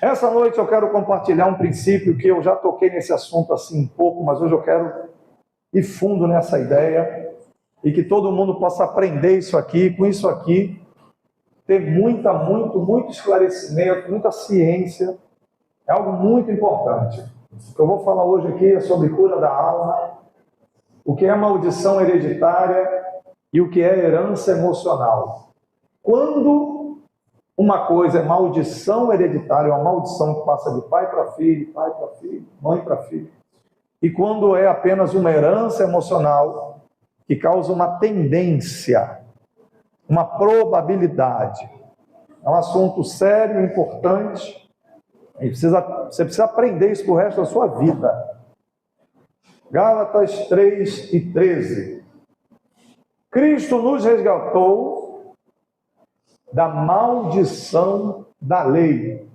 Essa noite eu quero compartilhar um princípio que eu já toquei nesse assunto assim um pouco, mas hoje eu quero ir fundo nessa ideia e que todo mundo possa aprender isso aqui, com isso aqui, ter muito esclarecimento, muita ciência. É algo muito importante. O que eu vou falar hoje aqui é sobre cura da alma, o que é maldição hereditária e o que é herança emocional. Quando uma coisa é maldição hereditária, uma maldição que passa de pai para filho, mãe para filho, e quando é apenas uma herança emocional que causa uma tendência, uma probabilidade. É um assunto sério, importante, e você precisa aprender isso pro resto da sua vida. Gálatas 3:13. Cristo nos resgatou da maldição da lei,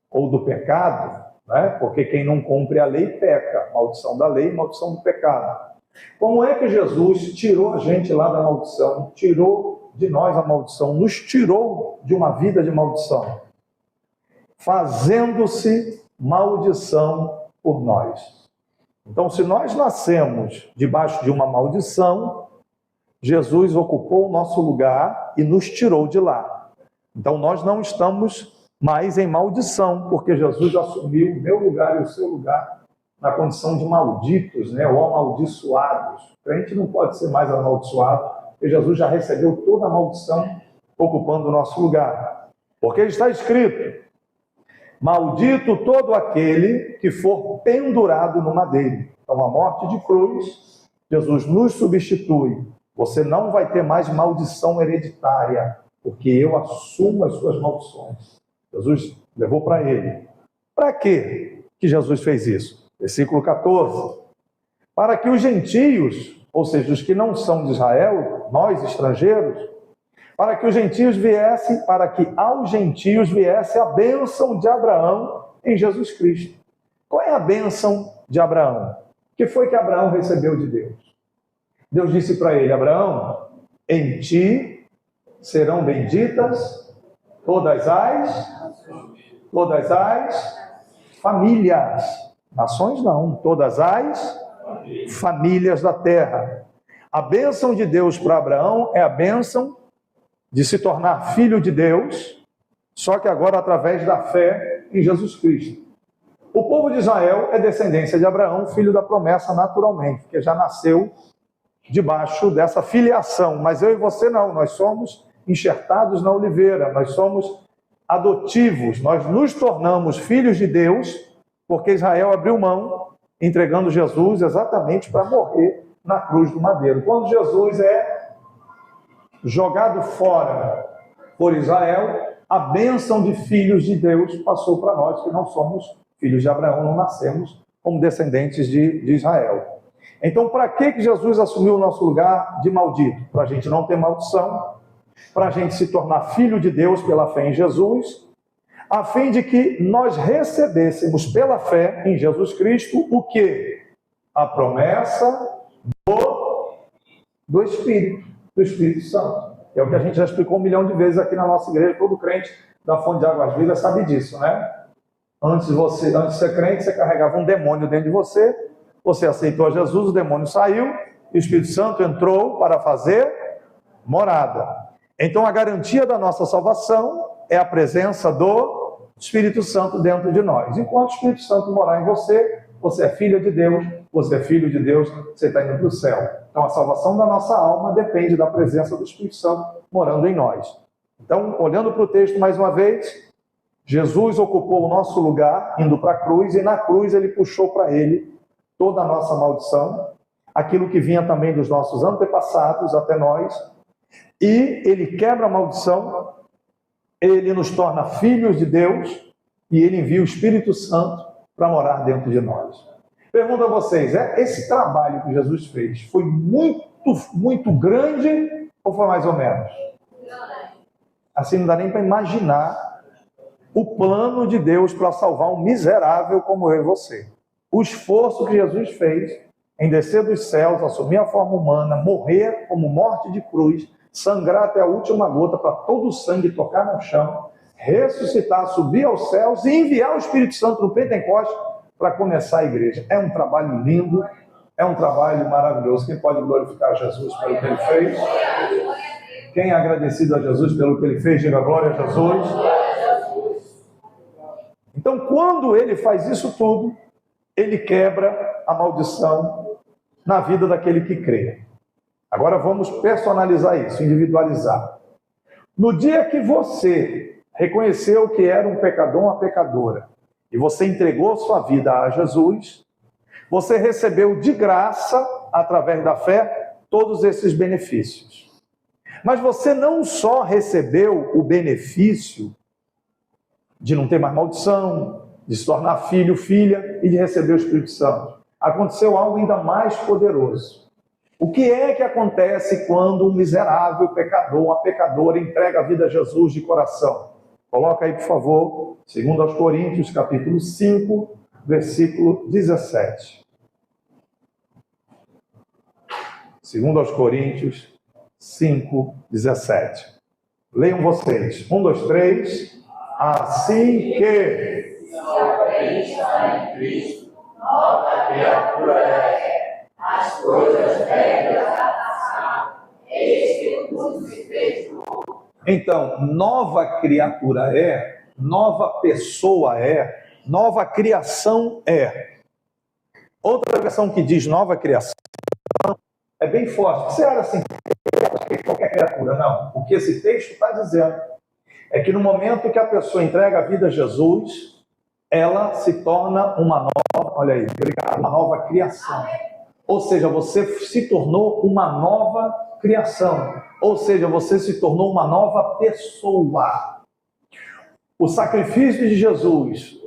ou do pecado, né? Porque quem não cumpre a lei peca. Maldição da lei, maldição do pecado. Como é que Jesus tirou a gente lá da maldição, tirou de nós a maldição, nos tirou de uma vida de maldição? Fazendo-se maldição por nós. Então, se nós nascemos debaixo de uma maldição, Jesus ocupou o nosso lugar e nos tirou de lá. Então, nós não estamos mais em maldição, porque Jesus assumiu o meu lugar e o seu lugar na condição de malditos, né, ou amaldiçoados. O crente não pode ser mais amaldiçoado, porque Jesus já recebeu toda a maldição ocupando o nosso lugar. Porque está escrito: maldito todo aquele que for pendurado no madeiro. Então, a morte de cruz, Jesus nos substitui. Você não vai ter mais maldição hereditária, porque eu assumo as suas maldições. Jesus levou para ele. Para quê que Jesus fez isso? Versículo 14. Para que os gentios, ou seja, os que não são de Israel, nós estrangeiros, para que os gentios viessem, para que aos gentios viesse a bênção de Abraão em Jesus Cristo. Qual é a bênção de Abraão? O que foi que Abraão recebeu de Deus? Deus disse para ele: Abraão, em ti serão benditas todas as famílias. Nações não, todas as famílias da terra. A bênção de Deus para Abraão é a bênção de se tornar filho de Deus, só que agora através da fé em Jesus Cristo. O povo de Israel é descendência de Abraão, filho da promessa naturalmente, porque já nasceu debaixo dessa filiação. Mas eu e você não, nós somos enxertados na oliveira, nós somos adotivos, nós nos tornamos filhos de Deus, porque Israel abriu mão, entregando Jesus exatamente para morrer na cruz do madeiro. Quando Jesus é jogado fora por Israel, a bênção de filhos de Deus passou para nós, que não somos filhos de Abraão, não nascemos como descendentes de Israel. Então, para que Jesus assumiu o nosso lugar de maldito? Para a gente não ter maldição, para a gente se tornar filho de Deus pela fé em Jesus, a fim de que nós recebêssemos pela fé em Jesus Cristo o quê? A promessa do Espírito Santo. É o que a gente já explicou 1 milhão de vezes aqui na nossa igreja. Todo crente da Fonte de Águas Vivas sabe disso, né? Antes de ser crente, você carregava um demônio dentro de você, você aceitou a Jesus, o demônio saiu, e o Espírito Santo entrou para fazer morada. Então, a garantia da nossa salvação é a presença do Espírito Santo dentro de nós. Enquanto o Espírito Santo morar em você, você é filha de Deus, você é filho de Deus, você está indo para o céu. Então, a salvação da nossa alma depende da presença do Espírito Santo morando em nós. Então, olhando para o texto mais uma vez, Jesus ocupou o nosso lugar, indo para a cruz, e na cruz ele puxou para ele toda a nossa maldição, aquilo que vinha também dos nossos antepassados até nós, e ele quebra a maldição, ele nos torna filhos de Deus, e ele envia o Espírito Santo para morar dentro de nós. Pergunto a vocês, esse trabalho que Jesus fez foi muito grande ou foi mais ou menos? Assim, não dá nem para imaginar o plano de Deus para salvar um miserável como eu e você. O esforço que Jesus fez em descer dos céus, assumir a forma humana, morrer como morte de cruz, sangrar até a última gota para todo o sangue tocar no chão, ressuscitar, subir aos céus e enviar o Espírito Santo no Pentecostes para começar a igreja. É um trabalho lindo, é um trabalho maravilhoso. Quem pode glorificar Jesus pelo que ele fez? Quem é agradecido a Jesus pelo que ele fez, diga glória a Jesus. Então, quando ele faz isso tudo, ele quebra a maldição na vida daquele que crê. Agora vamos personalizar isso, individualizar. No dia que você reconheceu que era um pecador, uma pecadora, e você entregou sua vida a Jesus, você recebeu de graça, através da fé, todos esses benefícios. Mas você não só recebeu o benefício de não ter mais maldição, de se tornar filho, filha e de receber o Espírito Santo. Aconteceu algo ainda mais poderoso. O que é que acontece quando um miserável pecador, uma pecadora, entrega a vida a Jesus de coração? Coloca aí, por favor, 2 Coríntios, capítulo 5, versículo 17. 2 Coríntios 5, 17. Leiam vocês. 1, 2, 3. Assim que... Se alguém está em Cristo, nova criatura é. As coisas velhas já passaram, eis que tudo se fez novo. Então, nova criatura é, nova pessoa é, nova criação é. Outra versão que diz nova criação é bem forte. Você olha assim, qualquer criatura, não. O que esse texto está dizendo é que no momento que a pessoa entrega a vida a Jesus, ela se torna uma nova, olha aí, uma nova criação. Ou seja, você se tornou uma nova criação. Ou seja, você se tornou uma nova pessoa. O sacrifício de Jesus,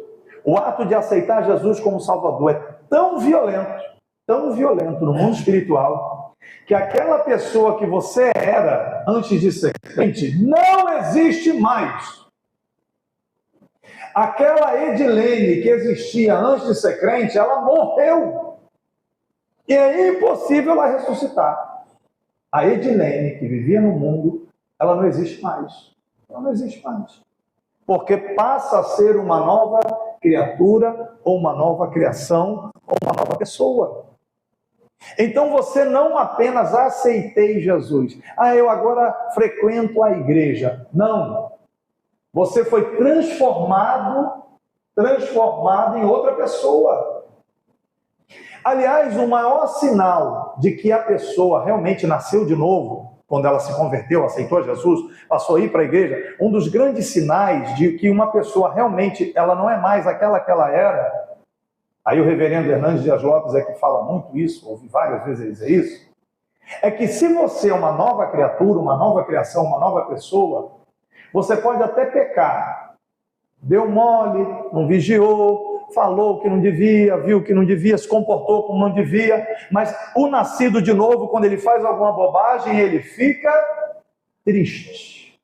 o ato de aceitar Jesus como Salvador é tão violento no mundo espiritual, que aquela pessoa que você era antes de ser crente não existe mais. Aquela Edilene que existia antes de ser crente, ela morreu. E é impossível ela ressuscitar. A Edilene que vivia no mundo, ela não existe mais. Ela não existe mais. Porque passa a ser uma nova criatura, ou uma nova criação, ou uma nova pessoa. Então você não apenas aceitei Jesus. Eu agora frequento a igreja. Não. Você foi transformado em outra pessoa. Aliás, o maior sinal de que a pessoa realmente nasceu de novo, quando ela se converteu, aceitou Jesus, passou a ir para a igreja, um dos grandes sinais de que uma pessoa realmente, ela não é mais aquela que ela era, aí o reverendo Hernandes Dias Lopes é que fala muito isso, ouvi várias vezes ele dizer isso, é que se você é uma nova criatura, uma nova criação, uma nova pessoa, você pode até pecar, deu mole, não vigiou, falou que não devia, viu que não devia, se comportou como não devia, mas o nascido de novo, quando ele faz alguma bobagem, ele fica triste,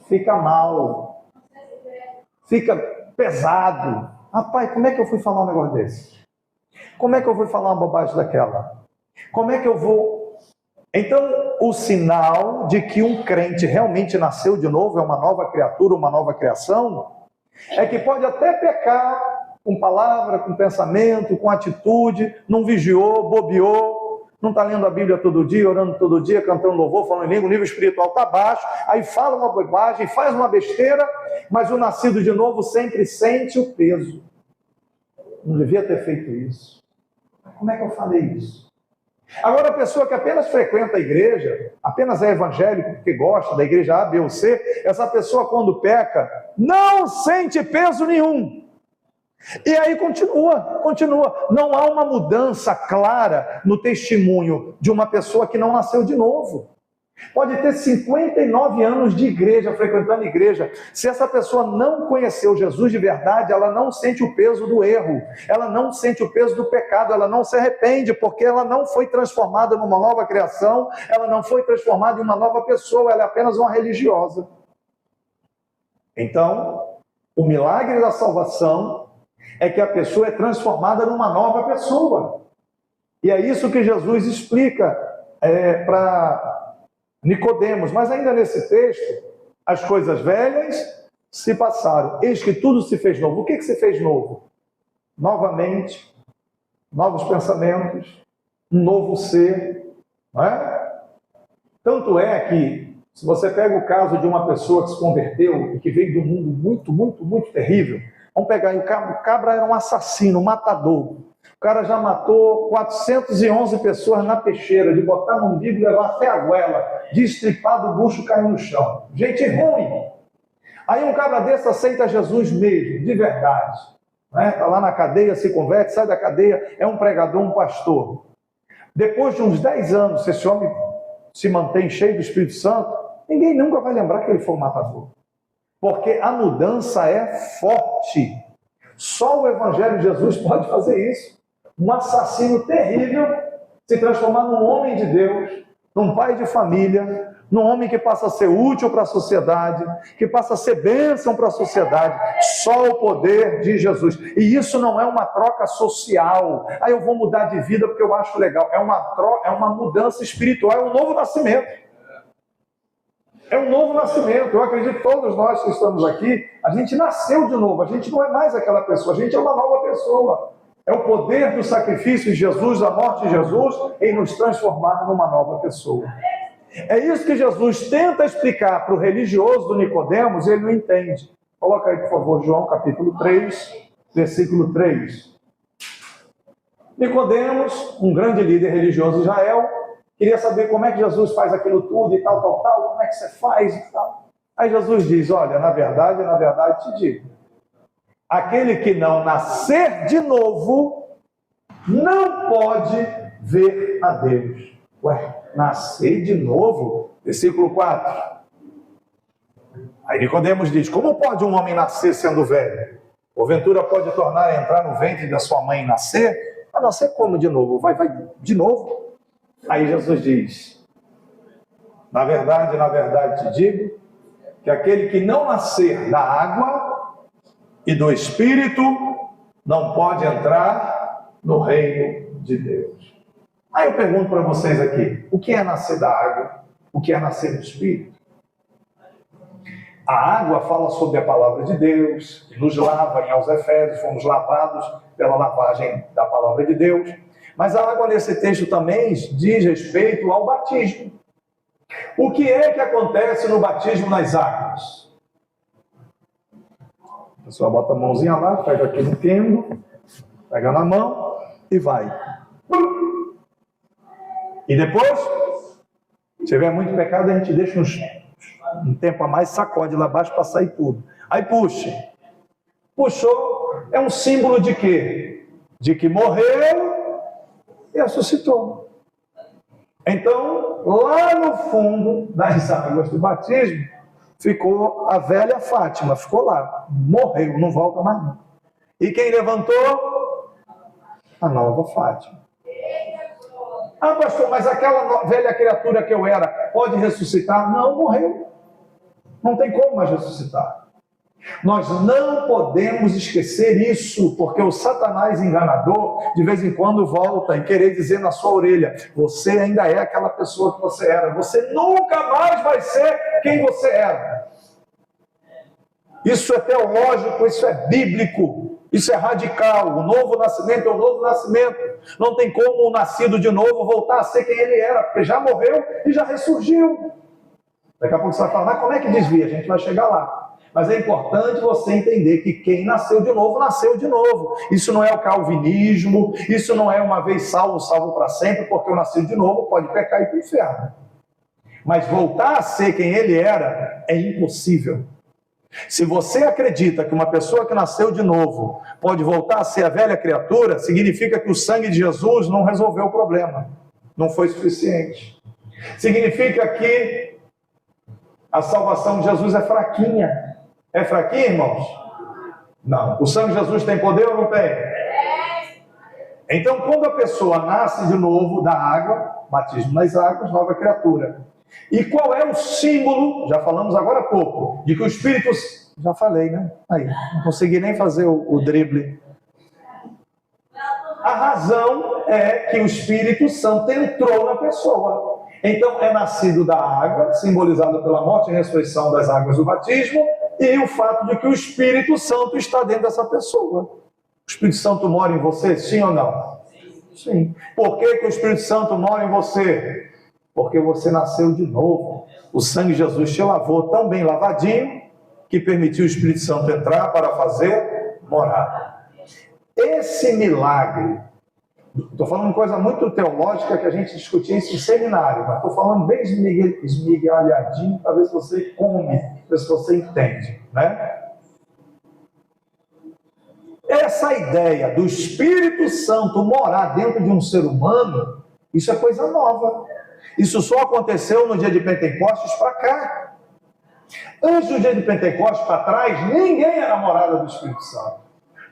fica mal, fica pesado. Rapaz, como é que eu fui falar um negócio desse? Como é que eu fui falar uma bobagem daquela? Como é que eu vou... Então, o sinal de que um crente realmente nasceu de novo, é uma nova criatura, uma nova criação, é que pode até pecar com palavra, com pensamento, com atitude, não vigiou, bobeou, não está lendo a Bíblia todo dia, orando todo dia, cantando louvor, falando em língua, o nível espiritual está baixo, aí fala uma bobagem, faz uma besteira, mas o nascido de novo sempre sente o peso. Não devia ter feito isso. Como é que eu falei isso? Agora, a pessoa que apenas frequenta a igreja, apenas é evangélico porque gosta da igreja A, B ou C, essa pessoa quando peca, não sente peso nenhum. E aí continua. Não há uma mudança clara no testemunho de uma pessoa que não nasceu de novo. Pode ter 59 anos de igreja, frequentando a igreja. Se essa pessoa não conheceu Jesus de verdade, ela não sente o peso do erro, ela não sente o peso do pecado, ela não se arrepende, porque ela não foi transformada numa nova criação, ela não foi transformada em uma nova pessoa, ela é apenas uma religiosa. Então, o milagre da salvação é que a pessoa é transformada numa nova pessoa. E é isso que Jesus explica para Nicodemos. Mas ainda nesse texto, as coisas velhas se passaram, eis que tudo se fez novo. O que se fez novo? Novamente, novos pensamentos, um novo ser, não é? Tanto é que, se você pega o caso de uma pessoa que se converteu e que veio de um mundo muito, muito, muito terrível, vamos pegar aí, o cabra era um assassino, um matador. O cara já matou 411 pessoas na peixeira, de botar no umbigo e levar até a goela, de estripar do bucho cair no chão. Gente ruim. Aí um cabra desse aceita Jesus mesmo, de verdade. Está lá na cadeia, se converte, sai da cadeia, é um pregador, um pastor. Depois de uns 10 anos, se esse homem se mantém cheio do Espírito Santo, ninguém nunca vai lembrar que ele foi um matador. Porque a mudança é forte. Só o Evangelho de Jesus pode fazer isso. Um assassino terrível se transformar num homem de Deus, num pai de família, num homem que passa a ser útil para a sociedade, que passa a ser bênção para a sociedade. Só o poder de Jesus. E isso não é uma troca social. Aí eu vou mudar de vida porque eu acho legal. É uma mudança espiritual, é um novo nascimento. É um novo nascimento. Eu acredito que todos nós que estamos aqui, a gente nasceu de novo. A gente não é mais aquela pessoa, a gente é uma nova pessoa. É o poder do sacrifício de Jesus, da morte de Jesus, em nos transformar numa nova pessoa. É isso que Jesus tenta explicar para o religioso do Nicodemos e ele não entende. Coloca aí, por favor, João capítulo 3, versículo 3. Nicodemos, um grande líder religioso de Israel, queria saber como é que Jesus faz aquilo tudo e tal, como é que você faz e tal. Aí Jesus diz, olha, na verdade te digo, aquele que não nascer de novo, não pode ver a Deus. Ué, nascer de novo? Versículo 4. Aí Nicodemos diz, como pode um homem nascer sendo velho? Porventura pode tornar a entrar no ventre da sua mãe e nascer? Mas nascer como de novo? Vai de novo? Aí Jesus diz, na verdade te digo, que aquele que não nascer da água e do Espírito não pode entrar no reino de Deus. Aí eu pergunto para vocês aqui, o que é nascer da água? O que é nascer do Espírito? A água fala sobre a palavra de Deus, que nos lava, aos Efésios, fomos lavados pela lavagem da palavra de Deus. Mas a água nesse texto também diz respeito ao batismo. O que é que acontece no batismo nas águas? A pessoa bota a mãozinha lá, pega aqui no quendo, pega na mão e vai. E depois, se tiver muito pecado, a gente deixa um tempo a mais, sacode lá abaixo para sair tudo. Aí puxa. Puxou, é um símbolo de quê? De que morreu e ressuscitou. Então, lá no fundo das águas do batismo, ficou a velha Fátima, ficou lá, morreu, não volta mais não. E quem levantou? A nova Fátima. Ah, pastor, mas aquela velha criatura que eu era, pode ressuscitar? Não, morreu. Não tem como mais ressuscitar. Nós não podemos esquecer isso, porque o Satanás enganador, de vez em quando volta e querer dizer na sua orelha, você ainda é aquela pessoa que você era, você nunca mais vai ser quem você era. Isso é teológico, isso é bíblico, isso é radical. O novo nascimento é o novo nascimento. Não tem como o nascido de novo voltar a ser quem ele era, porque já morreu e já ressurgiu. Daqui a pouco você vai falar, mas como é que desvia? A gente vai chegar lá. Mas é importante você entender que quem nasceu de novo, nasceu de novo. Isso não é o calvinismo, isso não é uma vez salvo, salvo para sempre, porque o nascido de novo pode pecar e ir para o inferno. Mas voltar a ser quem ele era é impossível. Se você acredita que uma pessoa que nasceu de novo pode voltar a ser a velha criatura, significa que o sangue de Jesus não resolveu o problema. Não foi suficiente. Significa que a salvação de Jesus é fraquinha. É fraquinha, irmãos? Não. O sangue de Jesus tem poder ou não tem? Então, quando a pessoa nasce de novo da água, batismo nas águas, nova criatura. E qual é o símbolo, já falamos agora há pouco, de que o Espírito... Já falei, né? Aí, não consegui nem fazer o drible. A razão é que o Espírito Santo entrou na pessoa. Então, é nascido da água, simbolizado pela morte e ressurreição das águas do batismo, e o fato de que o Espírito Santo está dentro dessa pessoa. O Espírito Santo mora em você, sim ou não? Sim. Por que o Espírito Santo mora em você? Porque você nasceu de novo. O sangue de Jesus te lavou tão bem lavadinho que permitiu o Espírito Santo entrar para fazer morada. Esse milagre, estou falando uma coisa muito teológica que a gente discutia isso em seminário, mas estou falando bem esmigalhadinho para ver se você come, ver se você entende, né? Essa ideia do Espírito Santo morar dentro de um ser humano, isso é coisa nova. Isso só aconteceu no dia de Pentecostes para cá. Antes do dia de Pentecostes para trás, ninguém era morada do Espírito Santo.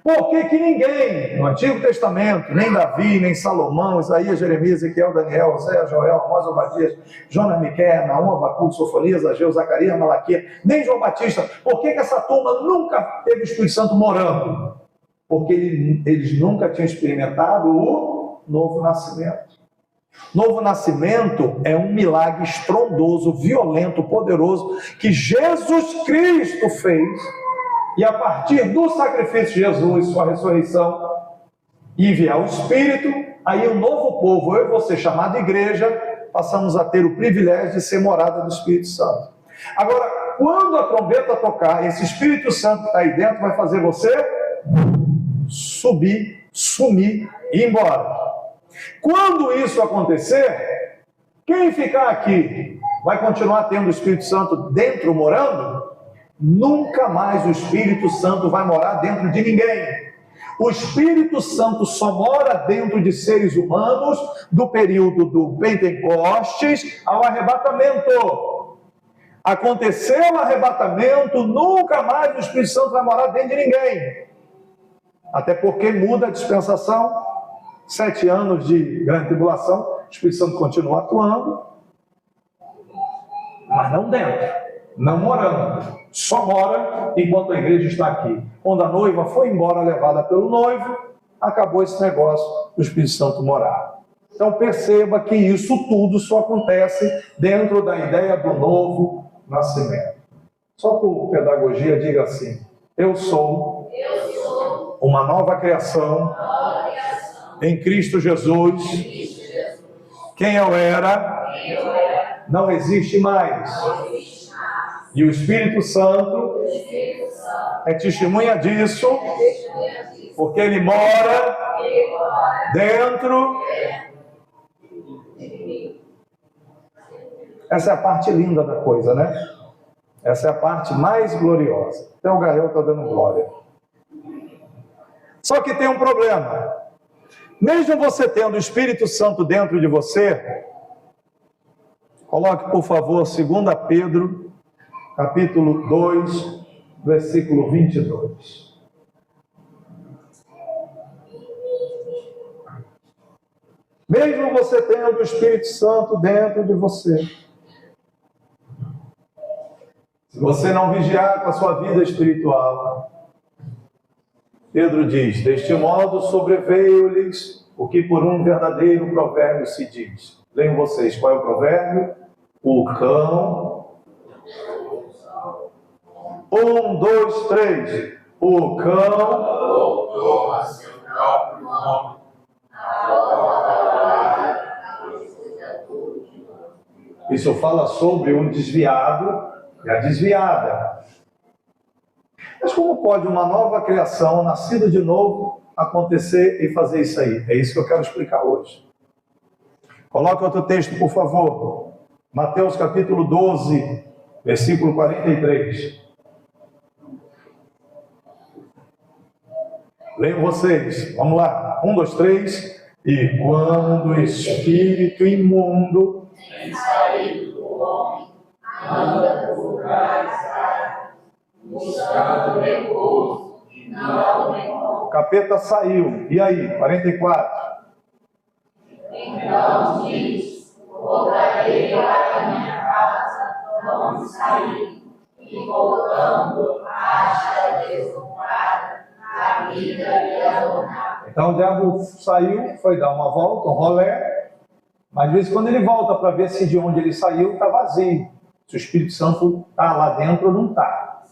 Por que ninguém, no Antigo Testamento, nem Davi, nem Salomão, Isaías, Jeremias, Ezequiel, Daniel, Oséias, Joel, Amós, Obadias, Jonas, Miqueias, Naum, Abacuque, Sofonias, Ageu, Zacarias, Malaquias, nem João Batista, por que essa turma nunca teve o Espírito Santo morando? Porque eles nunca tinham experimentado o novo nascimento. Novo nascimento é um milagre estrondoso, violento, poderoso, que Jesus Cristo fez. E a partir do sacrifício de Jesus, sua ressurreição, e enviar o Espírito, aí o novo povo, eu e você, chamado igreja, passamos a ter o privilégio de ser morada do Espírito Santo. Agora, quando a trombeta tocar, esse Espírito Santo que está aí dentro vai fazer você subir, sumir e ir embora. Quando isso acontecer, quem ficar aqui vai continuar tendo o Espírito Santo dentro, morando? Nunca mais o Espírito Santo vai morar dentro de ninguém. O Espírito Santo só mora dentro de seres humanos do período do Pentecostes ao arrebatamento. Aconteceu o arrebatamento, nunca mais o Espírito Santo vai morar dentro de ninguém. Até porque muda a dispensação, 7 anos de grande tribulação, o Espírito Santo continua atuando, mas não dentro, não morando. Só mora enquanto a igreja está aqui. Quando a noiva foi embora, levada pelo noivo, acabou esse negócio do Espírito Santo morar. Então perceba que isso tudo só acontece dentro da ideia do novo nascimento. Só por pedagogia, diga assim: eu sou uma nova criação em Cristo Jesus. Quem eu era não existe mais. E o Espírito Santo é testemunha disso, porque ele mora dentro. Essa é a parte linda da coisa, né? Essa é a parte mais gloriosa. Até o Gael está dando glória. Só que tem um problema. Mesmo você tendo o Espírito Santo dentro de você, coloque, por favor, 2 Pedro, capítulo 2, versículo 22. Mesmo você tendo o Espírito Santo dentro de você, se você não vigiar com a sua vida espiritual, Pedro diz: deste modo sobreveio-lhes o que por um verdadeiro provérbio se diz. Leiam vocês, qual é o provérbio? O cão... 1, 2, 3. O cão voltou a seu próprio nome. Isso fala sobre um desviado e a desviada. Mas como pode uma nova criação, nascida de novo, acontecer e fazer isso aí? É isso que eu quero explicar hoje. Coloque outro texto, por favor. Mateus capítulo 12, versículo 43. Leiam vocês. Vamos lá. 1, 2, 3. E quando o espírito imundo tem saído do homem, anda por lugares buscando repouso, e não o encontra. O capeta saiu. E aí? 44. Então diz: voltarei para minha casa, onde saí, e voltando, acha desocupada a vida e adornada. Então o diabo saiu, foi dar uma volta, um rolé, mas de vez em quando ele volta para ver se de onde ele saiu está vazio, se o Espírito Santo está lá dentro ou não está.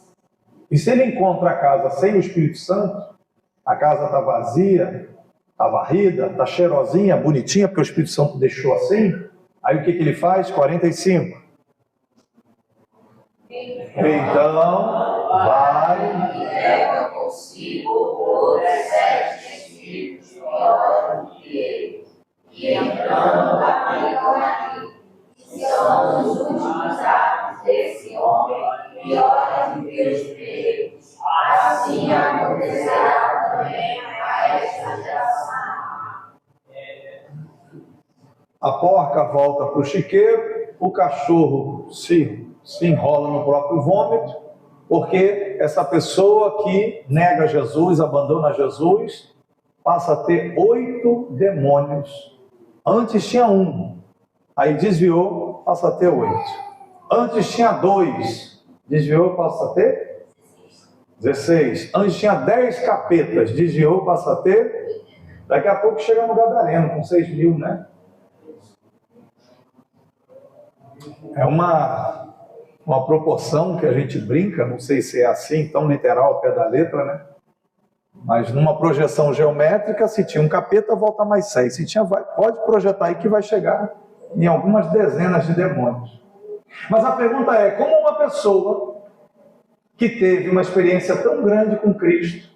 E se ele encontra a casa sem o Espírito Santo, a casa está vazia, está varrida, está cheirosinha, bonitinha, porque o Espírito Santo deixou assim, aí o que ele faz? 45. Então, vai e leva consigo outros 7 espíritos piores do que ele, e entrando aplicam ali. São os últimos atos desse homem piores do que os primeiros. Assim acontecerá também a esta geração. A porca volta para o chiqueiro, o cachorro se enrola no próprio vômito, porque essa pessoa que nega Jesus, abandona Jesus, passa a ter 8 demônios. Antes tinha 1, aí desviou, passa a ter 8. Antes tinha 2, desviou, passa a ter 16. Antes tinha 10 capetas, desviou, passa a ter. Daqui a pouco chega no Gadareno, com 6.000, né? É uma proporção que a gente brinca, não sei se é assim, tão literal ao pé da letra, né? Mas numa projeção geométrica, se tinha um capeta, volta mais 6. Se tinha, pode projetar aí que vai chegar em algumas dezenas de demônios. Mas a pergunta é, como uma pessoa que teve uma experiência tão grande com Cristo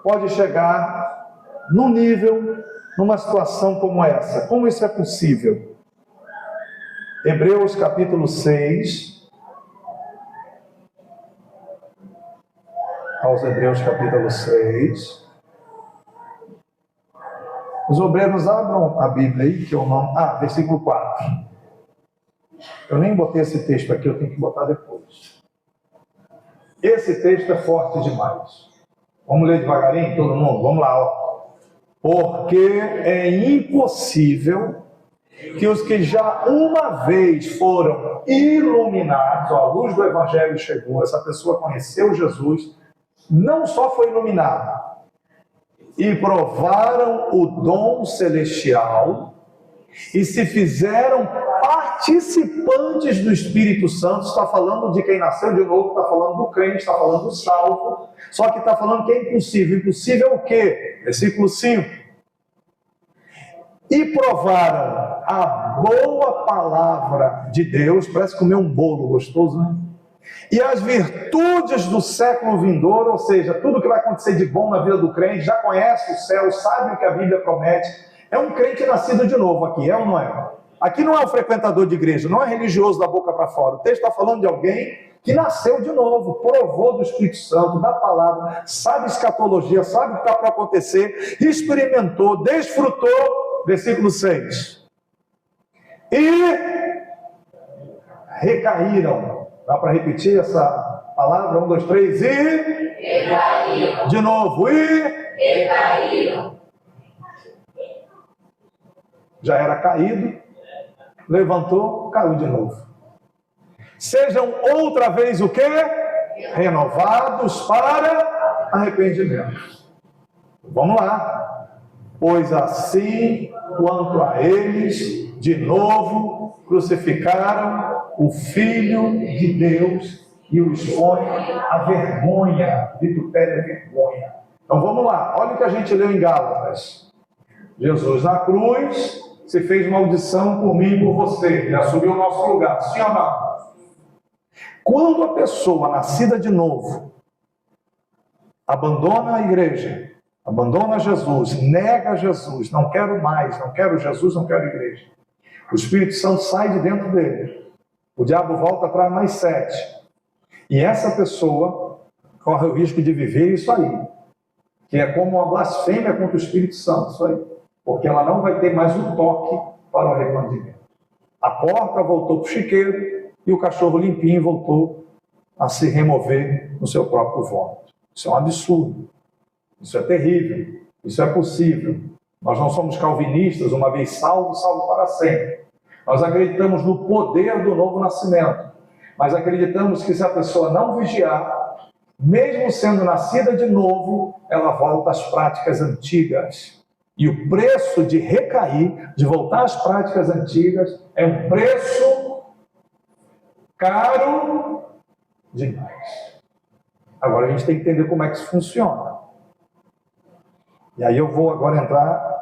pode chegar num nível, numa situação como essa? Como isso é possível? Hebreus capítulo 6, aos Hebreus capítulo 6. Os obreiros abram a Bíblia aí, que eu não... versículo 4. Eu nem botei esse texto aqui, eu tenho que botar depois. Esse texto é forte demais. Vamos ler devagarinho, todo mundo? Vamos lá, ó. Porque é impossível que os que já uma vez foram iluminados, a luz do Evangelho chegou, essa pessoa conheceu Jesus, não só foi iluminada, e provaram o dom celestial, e se fizeram participantes do Espírito Santo. Está falando de quem nasceu de novo, está falando do crente, está falando do salvo, só que está falando que é impossível. Impossível o quê? Versículo 5. E provaram a boa palavra de Deus, parece comer um bolo gostoso, né? E as virtudes do século vindouro, ou seja, tudo que vai acontecer de bom na vida do crente, já conhece o céu, sabe o que a Bíblia promete. É um crente nascido de novo aqui, é ou não é? Aqui não é um frequentador de igreja, não é religioso da boca para fora. O texto está falando de alguém que nasceu de novo, provou do Espírito Santo, da palavra, sabe escatologia, sabe o que está para acontecer, experimentou, desfrutou. Versículo 6. E recaíram. Dá para repetir essa palavra? 1, 2, 3. E recaíram. De novo. E recaíram. Já era caído, levantou, caiu de novo. Sejam outra vez o quê? Renovados para arrependimento. Vamos lá. Pois assim quanto a eles, de novo, crucificaram o Filho de Deus e o expõem à vergonha, vitupério é vergonha. Então vamos lá, olha o que a gente leu em Gálatas. Jesus na cruz se fez maldição por mim e por você, ele assumiu o nosso lugar, sim ou não? Quando a pessoa nascida de novo abandona a igreja, abandona Jesus, nega Jesus, não quero mais, não quero Jesus, não quero igreja, o Espírito Santo sai de dentro dele, o diabo volta atrás mais 7, e essa pessoa corre o risco de viver isso aí, que é como uma blasfêmia contra o Espírito Santo, isso aí, porque ela não vai ter mais o toque para o arrependimento. A porta voltou para o chiqueiro e o cachorro limpinho voltou a se remover no seu próprio vômito. Isso é um absurdo. Isso é terrível, isso é possível. Nós não somos calvinistas, uma vez salvo, salvo para sempre. Nós acreditamos no poder do novo nascimento, mas acreditamos que se a pessoa não vigiar, mesmo sendo nascida de novo, ela volta às práticas antigas. E o preço de recair, de voltar às práticas antigas, é um preço caro demais. Agora a gente tem que entender como é que isso funciona. E aí eu vou agora entrar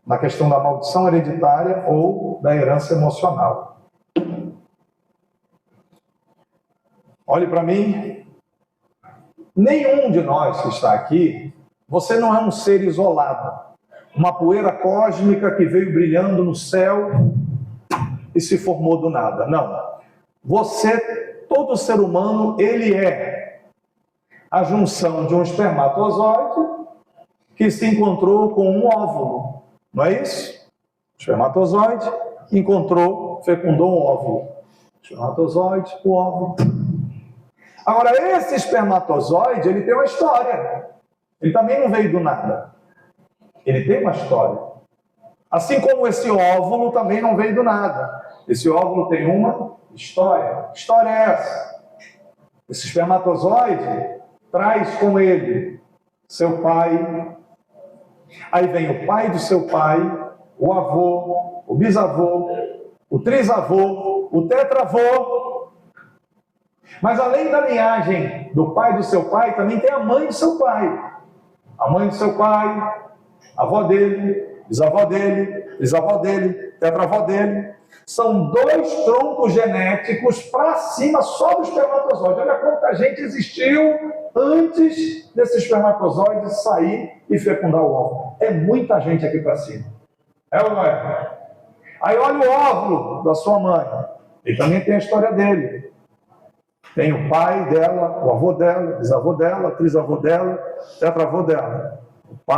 na questão da maldição hereditária ou da herança emocional. Olhe para mim. Nenhum de nós que está aqui, você não é um ser isolado. Uma poeira cósmica que veio brilhando no céu e se formou do nada. Não. Você, todo ser humano, ele é a junção de um espermatozoide que se encontrou com um óvulo. Não é isso? O espermatozoide fecundou um óvulo. O espermatozoide, o óvulo. Agora, esse espermatozoide, ele tem uma história. Ele também não veio do nada. Ele tem uma história. Assim como esse óvulo também não veio do nada. Esse óvulo tem uma história. Que história é essa? Esse espermatozoide traz com ele seu pai. Aí vem o pai do seu pai, o avô, o bisavô, o trisavô, o tetravô. Mas além da linhagem do pai do seu pai, também tem a mãe do seu pai. A mãe do seu pai, a avó dele, bisavó dele, bisavó dele, tetravó dele. São 2 troncos genéticos para cima só do espermatozoide. Olha quanta gente existiu antes desse espermatozoide sair e fecundar o óvulo. É muita gente aqui para cima. É ou não é? Aí olha o óvulo da sua mãe. Ele também tem a história dele. Tem o pai dela, o avô dela, o bisavô dela, o trisavô dela, o tetravô dela.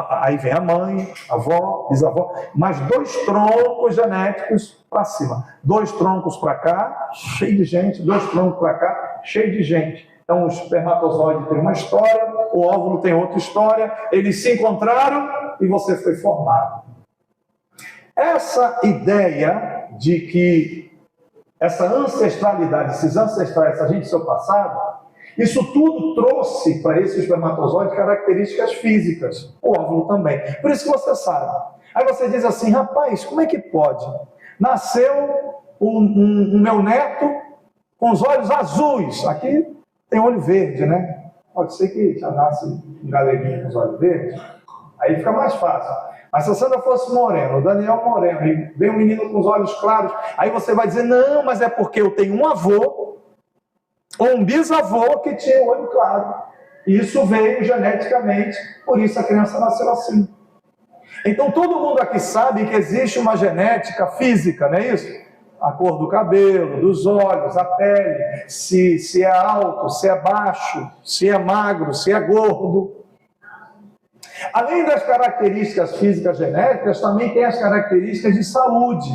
Aí vem a mãe, a avó, bisavó, mais 2 troncos genéticos para cima. 2 troncos para cá, cheio de gente, 2 troncos para cá, cheio de gente. Então o espermatozoide tem uma história, o óvulo tem outra história, eles se encontraram e você foi formado. Essa ideia de que essa ancestralidade, esses ancestrais, essa gente do seu passado, isso tudo trouxe para esse espermatozoide características físicas, o óvulo também. Por isso que você sabe. Aí você diz assim, rapaz, como é que pode? Nasceu um meu neto com os olhos azuis. Aqui tem olho verde, né? Pode ser que já nasce um galeguinho com os olhos verdes. Aí fica mais fácil. Mas se a Sandra fosse moreno, o Daniel moreno, e vem um menino com os olhos claros, aí você vai dizer, não, mas é porque eu tenho um avô ou um bisavô que tinha o olho claro. E isso veio geneticamente, por isso a criança nasceu assim. Então todo mundo aqui sabe que existe uma genética física, não é isso? A cor do cabelo, dos olhos, a pele, se é alto, se é baixo, se é magro, se é gordo. Além das características físicas genéticas, também tem as características de saúde.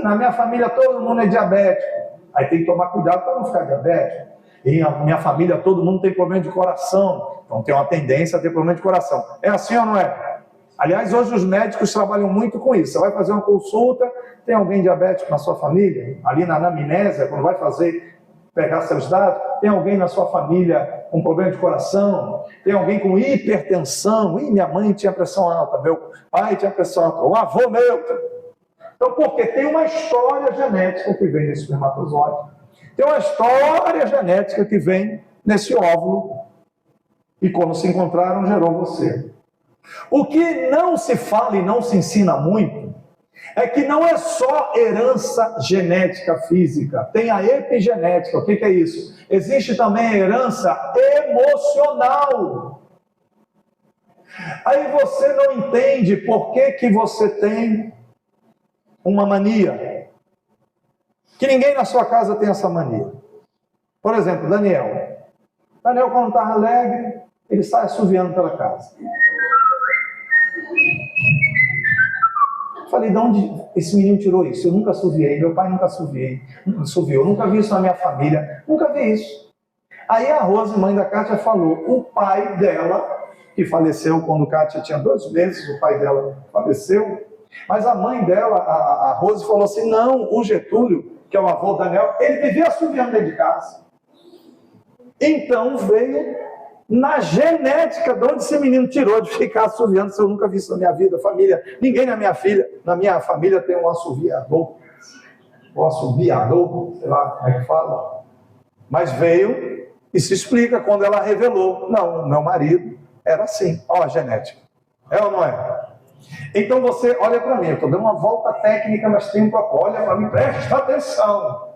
Na minha família todo mundo é diabético. Aí tem que tomar cuidado para não ficar diabético. E na minha família todo mundo tem problema de coração. Então tem uma tendência a ter problema de coração. É assim ou não é? Aliás, hoje os médicos trabalham muito com isso. Você vai fazer uma consulta, tem alguém diabético na sua família? Ali na anamnésia, quando vai pegar seus dados, tem alguém na sua família com problema de coração? Tem alguém com hipertensão? Minha mãe tinha pressão alta, meu pai tinha pressão alta, o avô meu. Então, porque tem uma história genética que vem nesse espermatozoide. Tem uma história genética que vem nesse óvulo. E quando se encontraram, gerou você. O que não se fala e não se ensina muito é que não é só herança genética física, tem a epigenética. O que é isso? Existe também a herança emocional. Aí você não entende por que você tem uma mania. Que ninguém na sua casa tem essa mania. Por exemplo, Daniel. Daniel, quando está alegre, ele sai assoviando pela casa. Falei, de onde esse menino tirou isso? Eu nunca assoviei, meu pai nunca assoviou, nunca vi isso na minha família, nunca vi isso. Aí a Rose, mãe da Kátia, falou, o pai dela, que faleceu quando Kátia tinha 2 meses, o pai dela faleceu, mas a mãe dela, a Rose, falou assim, não, o Getúlio, que é o avô Daniel, ele vivia assoviando dentro de casa. Então veio na genética de onde esse menino tirou de ficar assoviando, se eu nunca vi isso na minha vida, família, ninguém na minha família tem um assoviador, sei lá como é que fala, mas veio E se explica quando ela revelou: não, meu marido era assim. Olha a genética. É ou não é? Então você, olha para mim, eu estou dando uma volta técnica, mas tem um propósito. Olha para mim, presta atenção.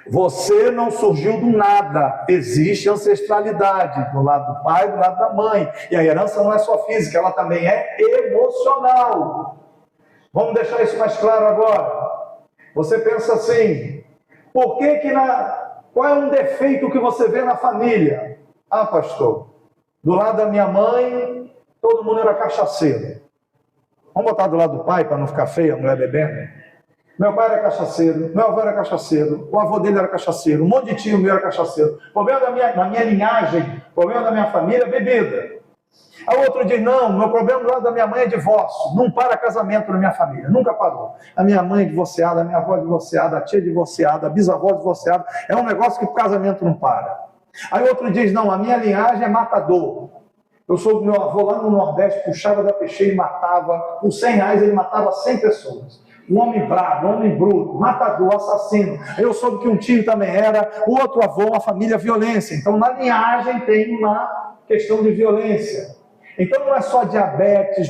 Você não surgiu do nada. Existe ancestralidade do lado do pai, do lado da mãe. E a herança não é só física, ela também é emocional. Vamos deixar isso mais claro agora. Você pensa assim: por que qual é um defeito que você vê na família? Ah, pastor, do lado da minha mãe, todo mundo era cachaceiro. Vamos botar do lado do pai para não ficar feia a mulher bebendo? Meu pai era cachaceiro, meu avô era cachaceiro, o avô dele era cachaceiro, um monte de tio meu era cachaceiro. O problema da minha linhagem, o problema da minha família é bebida. Aí o outro diz: não, meu problema do lado da minha mãe é divórcio. Não para casamento na minha família, nunca parou. A minha mãe é divorciada, a minha avó é divorciada, a tia é divorciada, a bisavó é divorciada. É um negócio que o casamento não para. Aí outro diz: não, a minha linhagem é matador. Eu sou do meu avô lá no Nordeste, puxava da peixeira e matava, com R$100 ele matava 100 pessoas. Um homem bravo, um homem bruto, matador, assassino. Eu soube que um tio também era, o outro avô, uma família violência. Então na linhagem tem uma questão de violência. Então não é só diabetes,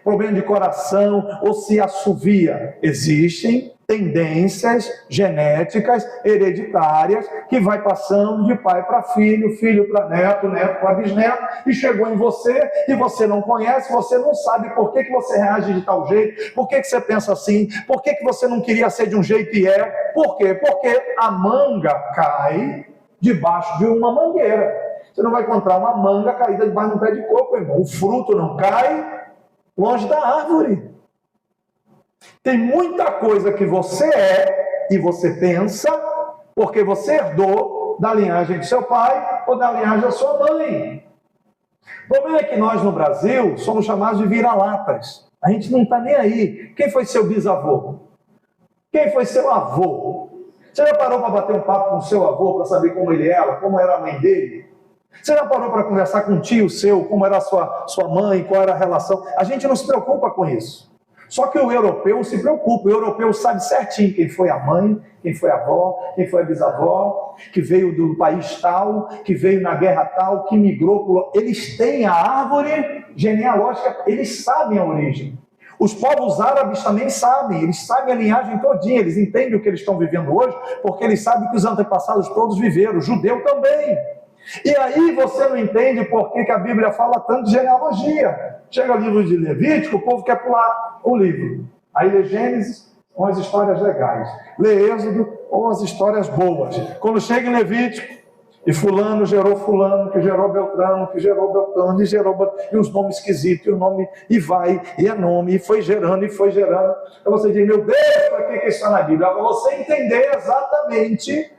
problema de coração, ou se assovia. Existem tendências genéticas, hereditárias, que vai passando de pai para filho, filho para neto, neto para bisneto, e chegou em você, e você não conhece, você não sabe por que você reage de tal jeito, por que você pensa assim, por que você não queria ser de um jeito e é. Por quê? Porque a manga cai debaixo de uma mangueira. Você não vai encontrar uma manga caída debaixo de um pé de coco, irmão. O fruto não cai longe da árvore. Tem muita coisa que você é e você pensa porque você herdou da linhagem de seu pai ou da linhagem da sua mãe. O problema é que nós no Brasil somos chamados de vira-latas. A gente não está nem aí. Quem foi seu bisavô? Quem foi seu avô? Você já parou para bater um papo com o seu avô para saber como ele era, como era a mãe dele? Você já parou para conversar com um tio seu, como era a sua mãe, qual era a relação? A gente não se preocupa com isso. Só que o europeu se preocupa. O europeu sabe certinho quem foi a mãe, quem foi a avó, quem foi a bisavó, que veio do país tal, que veio na guerra tal, que migrou. Eles têm a árvore genealógica, eles sabem a origem. Os povos árabes também sabem, eles sabem a linhagem todinha, eles entendem o que eles estão vivendo hoje, porque eles sabem que os antepassados todos viveram, o judeu também. E aí você não entende por que a Bíblia fala tanto de genealogia. Chega o livro de Levítico, o povo quer pular o livro. Aí lê Gênesis, com as histórias legais. Lê Êxodo, com as histórias boas. Quando chega em Levítico, e fulano gerou fulano, que gerou Beltrano, que gerou Beltrano, e os nomes esquisitos, e o nome, e vai, e é nome, e foi gerando, e foi gerando. Então você diz: meu Deus, para que isso está na Bíblia? Para você entender exatamente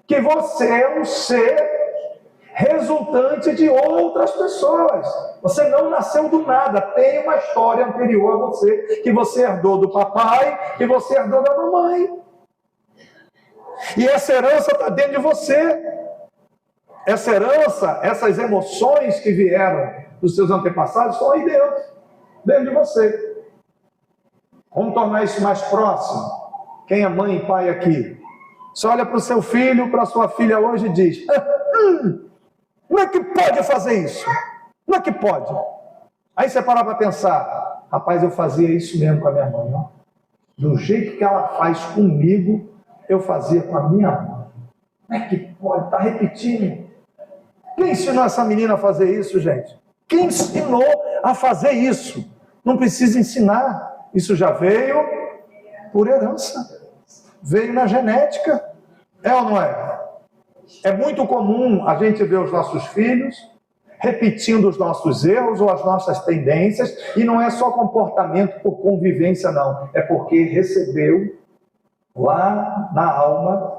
que você é um ser resultante de outras pessoas. Você não nasceu do nada, tem uma história anterior a você, que você herdou do papai, que você herdou da mamãe. E essa herança está dentro de você. Essa herança, essas emoções que vieram dos seus antepassados estão aí dentro de você. Vamos tornar isso mais próximo. Quem é mãe e pai aqui? Você olha para o seu filho, para a sua filha hoje e diz: como é que pode fazer isso? Como é que pode? Aí você para pensar: rapaz, eu fazia isso mesmo com a minha mãe. Ó. Do jeito que ela faz comigo, eu fazia com a minha mãe. Como é que pode? Está repetindo. Quem ensinou essa menina a fazer isso, gente? Quem ensinou a fazer isso? Não precisa ensinar. Isso já veio por herança. Veio na genética. É ou não é? É muito comum a gente ver os nossos filhos repetindo os nossos erros ou as nossas tendências, e não é só comportamento por convivência, não. É porque recebeu lá na alma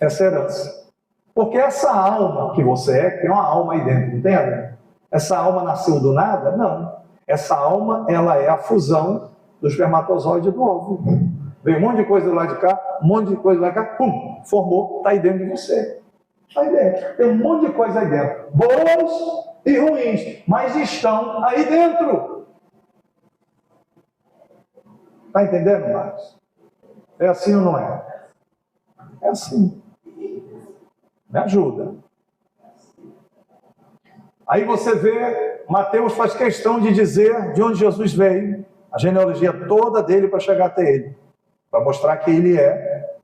essa herança. Porque essa alma que você é, tem uma alma aí dentro, entende? Essa alma nasceu do nada? Não. Essa alma, ela é a fusão do espermatozoide e do óvulo. Veio um monte de coisa do lado de cá, um monte de coisa do lado de cá, pum, formou, está aí dentro de você. Está aí dentro. Tem um monte de coisa aí dentro. Boas e ruins, mas estão aí dentro. Está entendendo, Marcos? É assim ou não é? É assim. Me ajuda. Aí você vê, Mateus faz questão de dizer de onde Jesus veio, a genealogia toda dele para chegar até ele, para mostrar que ele é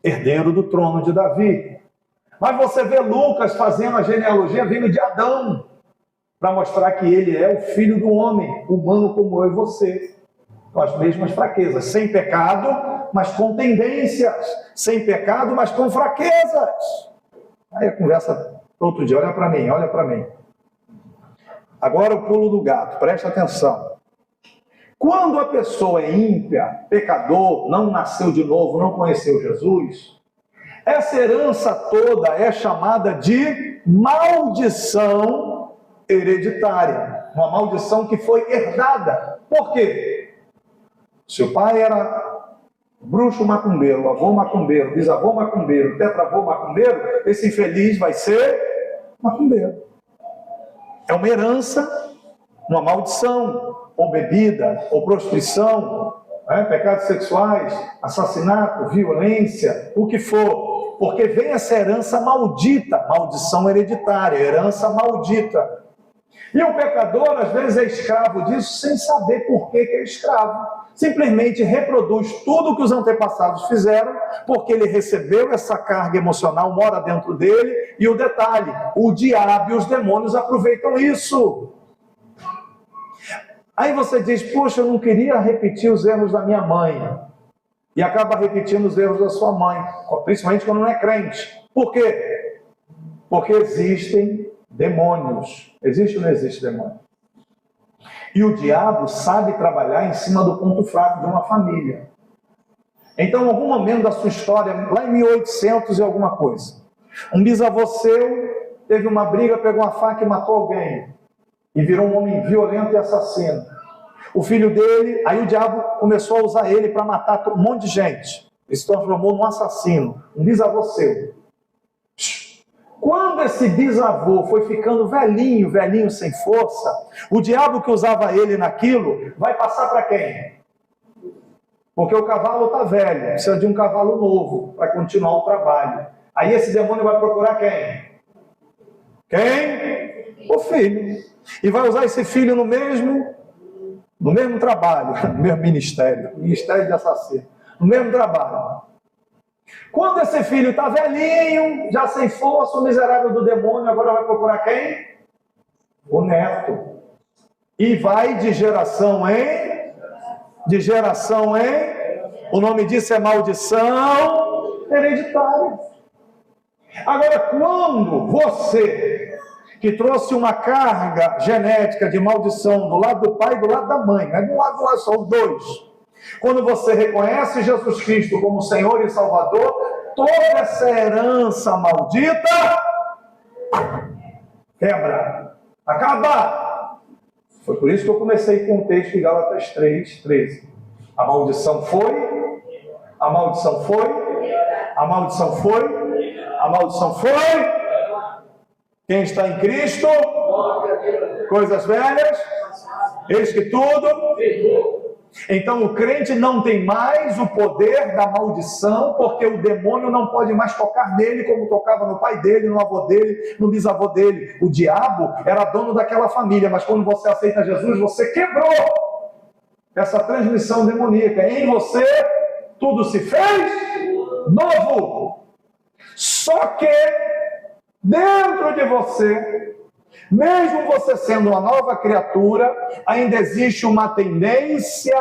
herdeiro do trono de Davi. Mas você vê Lucas fazendo a genealogia vindo de Adão, para mostrar que ele é o filho do homem, humano como eu e você, com as mesmas fraquezas, sem pecado, mas com tendências, sem pecado, mas com fraquezas. Aí a conversa outro dia, olha para mim, olha para mim. Agora o pulo do gato, presta atenção. Quando a pessoa é ímpia, pecador, não nasceu de novo, não conheceu Jesus, essa herança toda é chamada de maldição hereditária. Uma maldição que foi herdada. Por quê? Se o pai era bruxo macumbeiro, avô macumbeiro, bisavô macumbeiro, tetravô macumbeiro, esse infeliz vai ser macumbeiro. É uma herança, uma maldição, ou bebida, ou prostituição, pecados sexuais, assassinato, violência, o que for, porque vem essa herança maldita, maldição hereditária, herança maldita. E o pecador, às vezes, é escravo disso sem saber por que é escravo. Simplesmente reproduz tudo o que os antepassados fizeram, porque ele recebeu essa carga emocional, mora dentro dele, e o detalhe, o diabo e os demônios aproveitam isso. Aí você diz, poxa, eu não queria repetir os erros da minha mãe, e acaba repetindo os erros da sua mãe, principalmente quando não é crente. Por quê? Porque existem demônios. Existe ou não existe demônio? E o diabo sabe trabalhar em cima do ponto fraco de uma família. Então, em algum momento da sua história, lá em 1800 e alguma coisa, um bisavô seu teve uma briga, pegou uma faca e matou alguém. E virou um homem violento e assassino. O filho dele, aí o diabo começou a usar ele para matar um monte de gente. Ele se transformou num assassino, um bisavô seu. Quando esse bisavô foi ficando velhinho, velhinho sem força, o diabo que usava ele naquilo, vai passar para quem? Porque o cavalo está velho, precisa de um cavalo novo para continuar o trabalho. Aí esse demônio vai procurar quem? Quem? O filho. E vai usar esse filho no mesmo trabalho, no mesmo ministério de assassino, no mesmo trabalho. Quando esse filho está velhinho, já sem força, o miserável do demônio, agora vai procurar quem? O neto. E vai de geração em... O nome disso é maldição hereditária. Agora, quando você, que trouxe uma carga genética de maldição do lado do pai e do lado da mãe, não é do lado lá, são os dois. Quando você reconhece Jesus Cristo como Senhor e Salvador, toda essa herança maldita quebra, acaba. Foi por isso que eu comecei com o texto de Gálatas 3:13. A maldição foi, a maldição foi, a maldição foi, a maldição foi. Quem está em Cristo, coisas velhas, eis que tudo. Então o crente não tem mais o poder da maldição, porque o demônio não pode mais tocar nele como tocava no pai dele, no avô dele, no bisavô dele. O diabo era dono daquela família, mas quando você aceita Jesus, você quebrou essa transmissão demoníaca. Em você, tudo se fez novo. Só que dentro de você, mesmo você sendo uma nova criatura, ainda existe uma tendência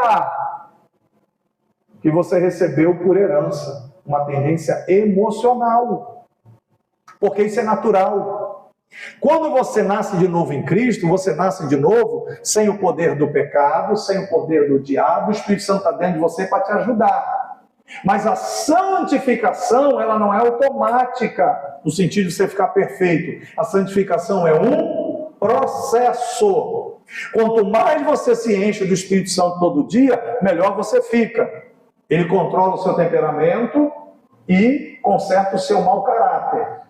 que você recebeu por herança, uma tendência emocional, porque isso é natural. Quando você nasce de novo em Cristo, você nasce de novo sem o poder do pecado, sem o poder do diabo. O Espírito Santo está dentro de você para te ajudar. Mas a santificação, ela não é automática, no sentido de você ficar perfeito. A santificação é um processo. Quanto mais você se enche do Espírito Santo todo dia, melhor você fica. Ele controla o seu temperamento e conserta o seu mau caráter.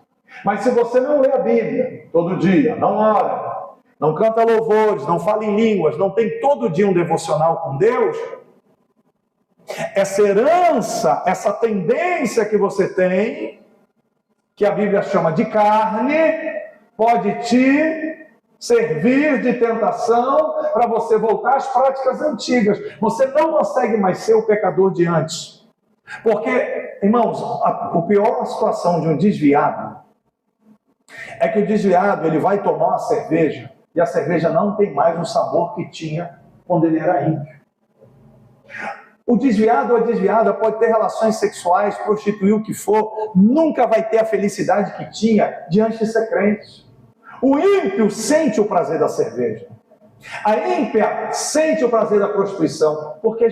Mas se você não lê a Bíblia todo dia, não ora, não canta louvores, não fala em línguas, não tem todo dia um devocional com Deus, essa herança, essa tendência que você tem, que a Bíblia chama de carne, pode te servir de tentação para você voltar às práticas antigas. Você não consegue mais ser o pecador de antes. Porque, irmãos, a pior situação de um desviado é que o desviado ele vai tomar uma cerveja e a cerveja não tem mais o sabor que tinha quando ele era ímpio. O desviado ou a desviada pode ter relações sexuais, prostituir o que for, nunca vai ter a felicidade que tinha diante de ser crente. O ímpio sente o prazer da cerveja. A ímpia sente o prazer da prostituição, porque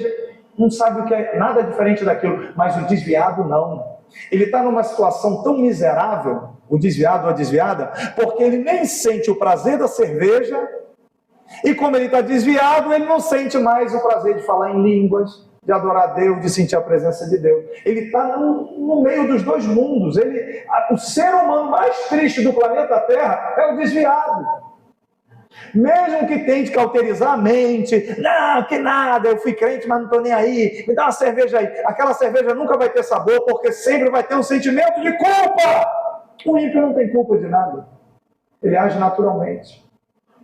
não sabe o que é nada diferente daquilo, mas o desviado não. Ele está numa situação tão miserável, o desviado ou a desviada, porque ele nem sente o prazer da cerveja, e como ele está desviado, ele não sente mais o prazer de falar em línguas, de adorar a Deus, de sentir a presença de Deus. Ele está no meio dos dois mundos. O ser humano mais triste do planeta Terra é o desviado. Mesmo que tente cauterizar a mente, não, que nada, eu fui crente, mas não estou nem aí, me dá uma cerveja aí. Aquela cerveja nunca vai ter sabor, porque sempre vai ter um sentimento de culpa. O ímpio não tem culpa de nada. Ele age naturalmente.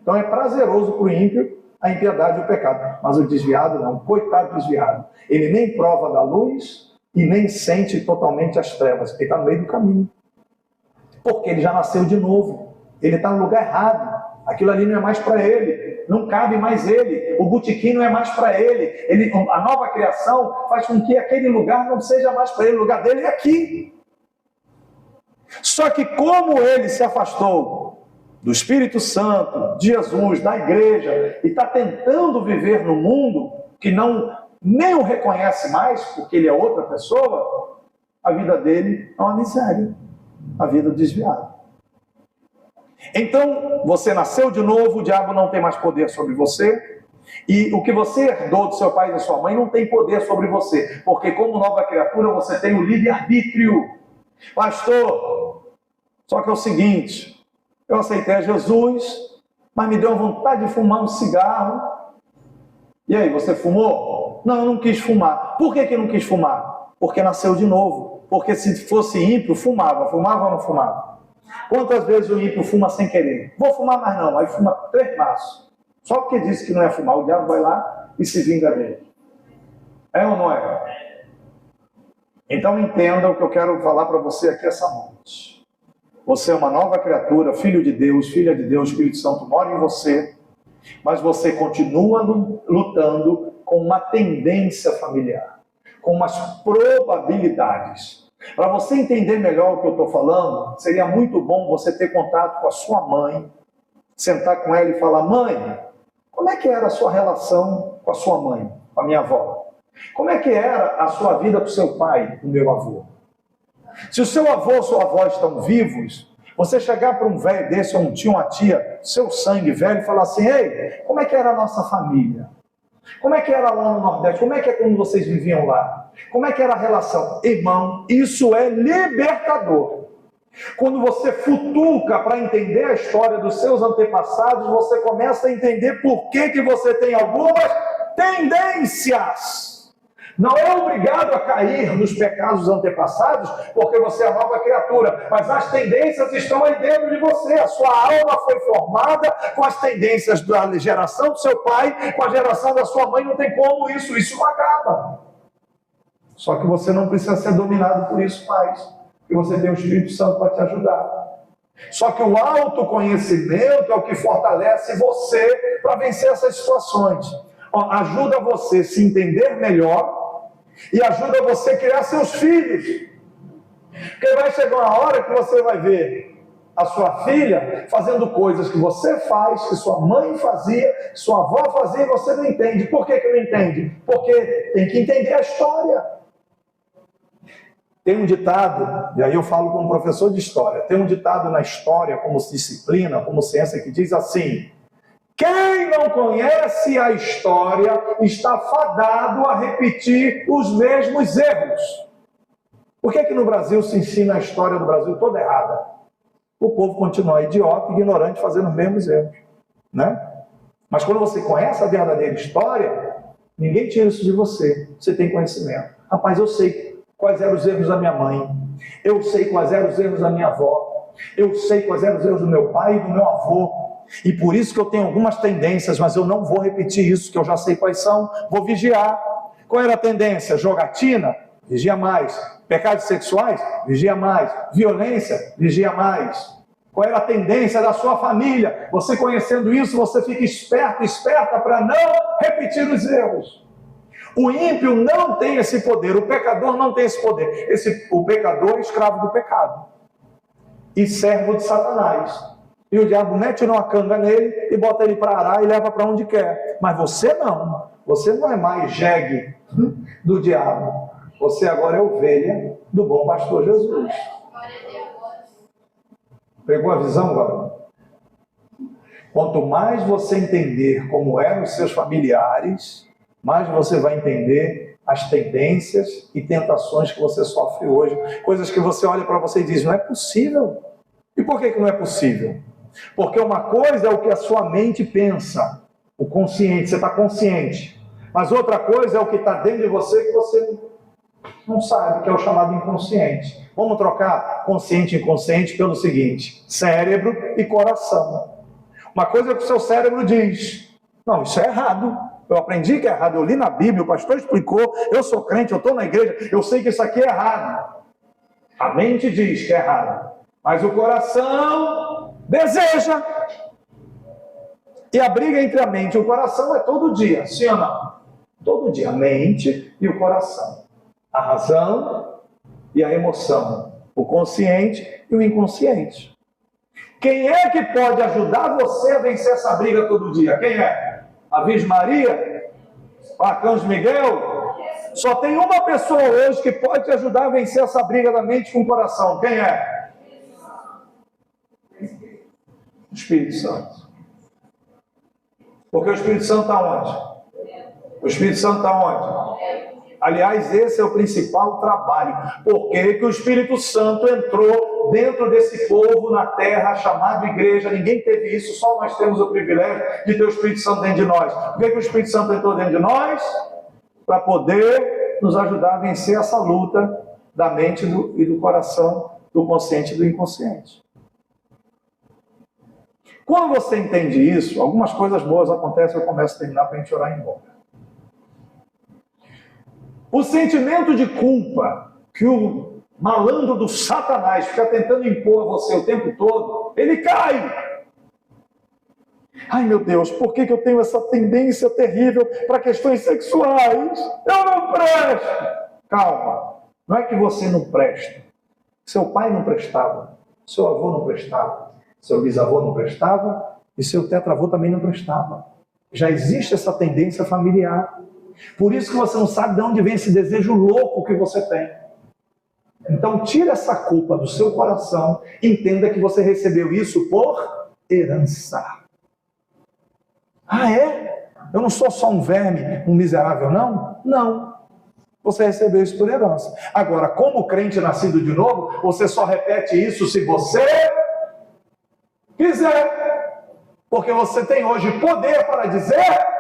Então é prazeroso para o ímpio a impiedade e o pecado. Mas o desviado não, coitado do desviado. Ele nem prova da luz e nem sente totalmente as trevas. Ele está no meio do caminho. Porque ele já nasceu de novo. Ele está no lugar errado. Aquilo ali não é mais para ele. Não cabe mais ele. O botequim não é mais para ele. A nova criação faz com que aquele lugar não seja mais para ele. O lugar dele é aqui. Só que como ele se afastou do Espírito Santo, de Jesus, da igreja, e está tentando viver no mundo que nem o reconhece mais, porque ele é outra pessoa, a vida dele é uma miséria, a vida do desviado. Então, você nasceu de novo, o diabo não tem mais poder sobre você, e o que você herdou do seu pai e da sua mãe não tem poder sobre você, porque como nova criatura você tem o livre-arbítrio. Pastor, só que é o seguinte, eu aceitei a Jesus, mas me deu vontade de fumar um cigarro. E aí, você fumou? Não, eu não quis fumar. Por que não quis fumar? Porque nasceu de novo. Porque se fosse ímpio, fumava. Fumava ou não fumava? Quantas vezes o ímpio fuma sem querer? Vou fumar mais não. Aí fuma 3 maços. Só porque disse que não ia fumar. O diabo vai lá e se vinga dele. É ou não é? Então entenda o que eu quero falar para você aqui essa noite. Você é uma nova criatura, filho de Deus, filha de Deus, o Espírito Santo mora em você, mas você continua lutando com uma tendência familiar, com umas probabilidades. Para você entender melhor o que eu estou falando, seria muito bom você ter contato com a sua mãe, sentar com ela e falar: mãe, como é que era a sua relação com a sua mãe, com a minha avó? Como é que era a sua vida com o seu pai, com o meu avô? Se o seu avô ou sua avó estão vivos, você chegar para um velho desse, ou um tio, uma tia, seu sangue velho, e falar assim: ei, como é que era a nossa família? Como é que era lá no Nordeste? Como é que é quando vocês viviam lá? Como é que era a relação? Irmão, isso é libertador. Quando você futuca para entender a história dos seus antepassados, você começa a entender por que você tem algumas tendências. Não é obrigado a cair nos pecados antepassados, porque você é nova criatura, mas as tendências estão aí dentro de você. A sua alma foi formada com as tendências da geração do seu pai, com a geração da sua mãe. Não tem como isso não acaba. Só que você não precisa ser dominado por isso mais, porque você tem o Espírito Santo para te ajudar. Só que o autoconhecimento é o que fortalece você para vencer essas situações. Ajuda você a se entender melhor e ajuda você a criar seus filhos. Porque vai chegar uma hora que você vai ver a sua filha fazendo coisas que você faz, que sua mãe fazia, que sua avó fazia, e você não entende. Por que não entende? Porque tem que entender a história. Tem um ditado, e aí eu falo como professor de história, tem um ditado na história, como disciplina, como ciência, que diz assim: quem não conhece a história está fadado a repetir os mesmos erros. Por que no Brasil se ensina a história do Brasil toda errada? O povo continua idiota, ignorante, fazendo os mesmos erros, né? Mas quando você conhece a verdadeira história, ninguém tira isso de você. Você tem conhecimento. Rapaz, eu sei quais eram os erros da minha mãe. Eu sei quais eram os erros da minha avó. Eu sei quais eram os erros do meu pai e do meu avô. E por isso que eu tenho algumas tendências, mas eu não vou repetir isso, que eu já sei quais são. Vou vigiar. Qual era a tendência? Jogatina? Vigia mais. Pecados sexuais? Vigia mais. Violência? Vigia mais. Qual era a tendência da sua família? Você conhecendo isso, você fica esperto, esperta para não repetir os erros. O ímpio não tem esse poder, o pecador não tem esse poder. O pecador é escravo do pecado e servo de Satanás. E o diabo mete uma canga nele e bota ele para arar e leva para onde quer. Mas você não. Você não é mais jegue do diabo. Você agora é ovelha do bom pastor Jesus. Pegou a visão agora? Quanto mais você entender como eram os seus familiares, mais você vai entender as tendências e tentações que você sofre hoje. Coisas que você olha para você e diz, não é possível. E por que não é possível? Porque uma coisa é o que a sua mente pensa, o consciente, você está consciente. Mas outra coisa é o que está dentro de você que você não sabe, que é o chamado inconsciente. Vamos trocar consciente e inconsciente pelo seguinte: cérebro e coração. Uma coisa é que o seu cérebro diz, não, isso é errado. Eu aprendi que é errado, eu li na Bíblia, o pastor explicou, eu sou crente, eu estou na igreja, eu sei que isso aqui é errado. A mente diz que é errado, mas o coração deseja. E a briga entre a mente e o coração é todo dia, sim ou não? Todo dia, a mente e o coração. A razão e a emoção. O consciente e o inconsciente. Quem é que pode ajudar você a vencer essa briga todo dia? Quem é? A Virgem Maria? O Arcanjo Miguel? Só tem uma pessoa hoje que pode te ajudar a vencer essa briga da mente com o coração. Quem é? O Espírito Santo. Porque o Espírito Santo está onde? O Espírito Santo está onde? Aliás, esse é o principal trabalho. Por que que o Espírito Santo entrou dentro desse povo na terra, chamado igreja? Ninguém teve isso, só nós temos o privilégio de ter o Espírito Santo dentro de nós. Por que que o Espírito Santo entrou dentro de nós? Para poder nos ajudar a vencer essa luta da mente e do coração, do consciente e do inconsciente. Quando você entende isso, algumas coisas boas acontecem, eu começo a terminar para a gente orar e ir embora. O sentimento de culpa que o malandro do Satanás fica tentando impor a você o tempo todo, ele cai. Ai meu Deus, por que eu tenho essa tendência terrível para questões sexuais? Eu não presto. Calma, não é que você não presta. Seu pai não prestava, seu avô não prestava, seu bisavô não prestava e seu tetravô também não prestava. Já existe essa tendência familiar. Por isso que você não sabe de onde vem esse desejo louco que você tem. Então tira essa culpa do seu coração, entenda que você recebeu isso por herança. Ah, é? Eu não sou só um verme, um miserável, não? Não. Você recebeu isso por herança. Agora, como crente nascido de novo, você só repete isso se você quiser. Porque você tem hoje poder para dizer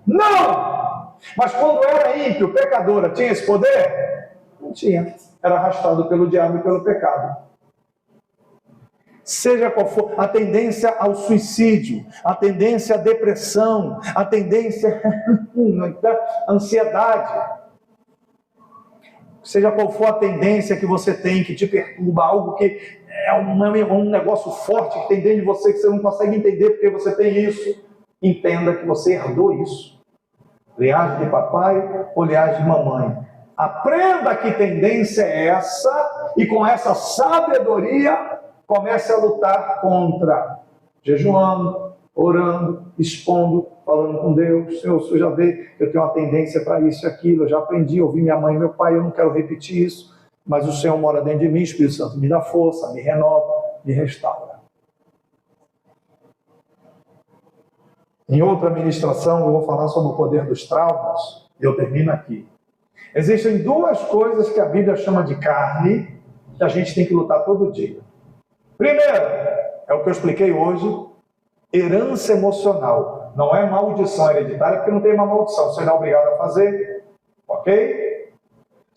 não. Mas quando era ímpio, pecadora, tinha esse poder? Não tinha. Era arrastado pelo diabo e pelo pecado. Seja qual for a tendência ao suicídio, a tendência à depressão, a tendência à ansiedade. Seja qual for a tendência que você tem, que te perturba, algo que é um negócio forte que tem dentro de você, que você não consegue entender porque você tem isso. Entenda que você herdou isso. Linhagem de papai ou linhagem de mamãe. Aprenda que tendência é essa e com essa sabedoria comece a lutar contra. Jejuando, orando, expondo, falando com Deus. Senhor, o Senhor já vê que eu tenho uma tendência para isso e aquilo. Eu já aprendi, ouvi minha mãe e meu pai, eu não quero repetir isso. Mas o Senhor mora dentro de mim, Espírito Santo me dá força, me renova, me restaura. Em outra ministração, eu vou falar sobre o poder dos traumas, e eu termino aqui. Existem duas coisas que a Bíblia chama de carne, que a gente tem que lutar todo dia. Primeiro, é o que eu expliquei hoje, herança emocional. Não é maldição hereditária, porque não tem uma maldição, você não é obrigado a fazer, ok?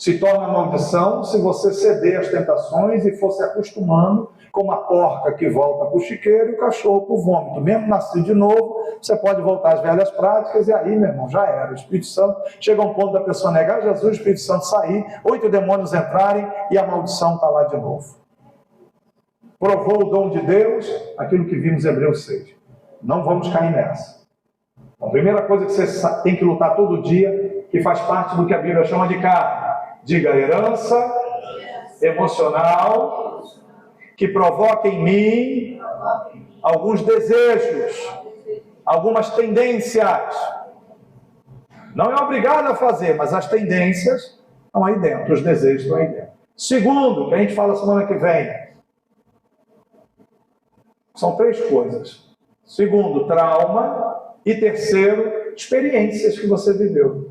Se torna maldição se você ceder às tentações e for se acostumando como a porca que volta para o chiqueiro e o cachorro para o vômito. Mesmo nascido de novo, você pode voltar às velhas práticas e aí, meu irmão, já era. O Espírito Santo chega a um ponto da pessoa negar Jesus, o Espírito Santo sair, 8 demônios entrarem e a maldição está lá de novo. Provou o dom de Deus, aquilo que vimos em Hebreus 6. Não vamos cair nessa. A primeira coisa que você tem que lutar todo dia, que faz parte do que a Bíblia chama de carne. Diga, herança emocional que provoca em mim alguns desejos, algumas tendências. Não é obrigado a fazer, mas as tendências estão aí dentro, os desejos estão aí dentro. Segundo, que a gente fala semana que vem, são 3 coisas. Segundo, trauma. E terceiro, experiências que você viveu.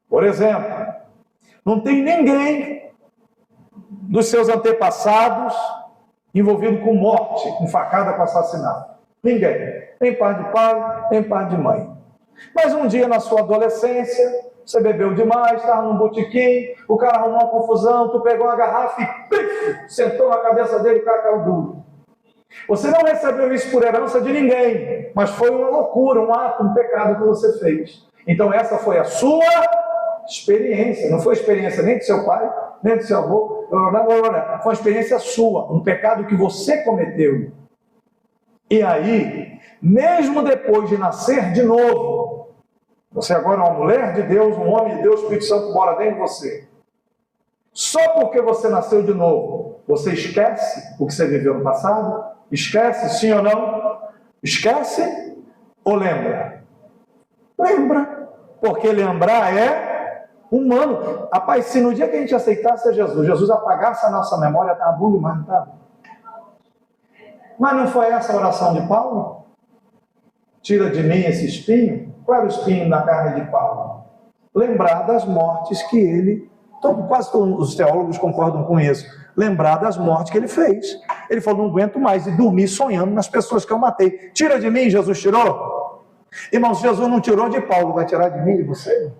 Por exemplo, não tem ninguém dos seus antepassados envolvido com morte, com facada, com assassinato. Ninguém. Nem pai de pai, nem pai de mãe. Mas um dia na sua adolescência, você bebeu demais, estava num botequim, o cara arrumou uma confusão, tu pegou uma garrafa e pif, sentou na cabeça dele e o cara caiu duro. Você não recebeu isso por herança de ninguém, mas foi uma loucura, um ato, um pecado que você fez. Então essa foi a sua experiência, não foi experiência nem do seu pai, nem do seu avô, foi uma experiência sua, um pecado que você cometeu. E aí, mesmo depois de nascer de novo, você agora é uma mulher de Deus, um homem de Deus, o Espírito Santo mora dentro de você. Só porque você nasceu de novo, você esquece o que você viveu no passado? Esquece, sim ou não? Esquece ou lembra? Lembra. Porque lembrar é humano. Rapaz, se no dia que a gente aceitasse a Jesus, Jesus apagasse a nossa memória, estava bom demais, não estava? Mas não foi essa a oração de Paulo? Tira de mim esse espinho. Qual era o espinho na carne de Paulo? Lembrar das mortes que ele... Quase todos os teólogos concordam com isso. Lembrar das mortes que ele fez. Ele falou, não aguento mais e dormir sonhando nas pessoas que eu matei. Tira de mim, Jesus tirou? Irmãos, Jesus não tirou de Paulo, vai tirar de mim e de você?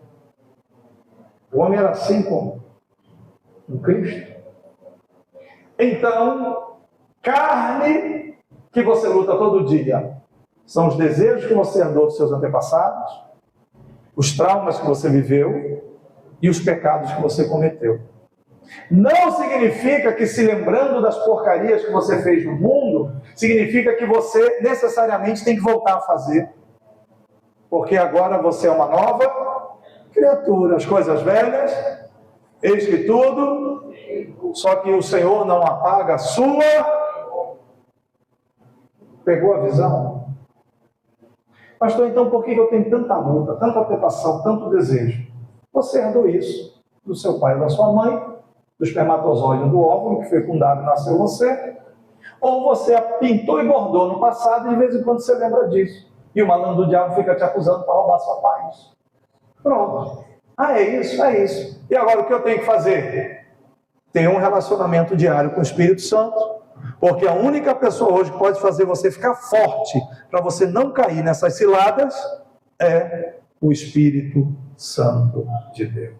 O homem era assim como um Cristo. Então, carne que você luta todo dia são os desejos que você herdou dos seus antepassados, os traumas que você viveu e os pecados que você cometeu. Não significa que, se lembrando das porcarias que você fez no mundo, significa que você necessariamente tem que voltar a fazer. Porque agora você é uma nova criatura. As coisas velhas, eis que tudo, só que o Senhor não apaga a sua. Pegou a visão? Pastor, então por que eu tenho tanta luta, tanta tentação, tanto desejo? Você herdou isso do seu pai e da sua mãe, do espermatozoide do óvulo que fecundado e nasceu você, ou você pintou e bordou no passado e de vez em quando você lembra disso. E o malandro do diabo fica te acusando para roubar sua paz. Pronto. Ah, é isso, é isso. E agora o que eu tenho que fazer? Ter um relacionamento diário com o Espírito Santo, porque a única pessoa hoje que pode fazer você ficar forte, para você não cair nessas ciladas, é o Espírito Santo de Deus.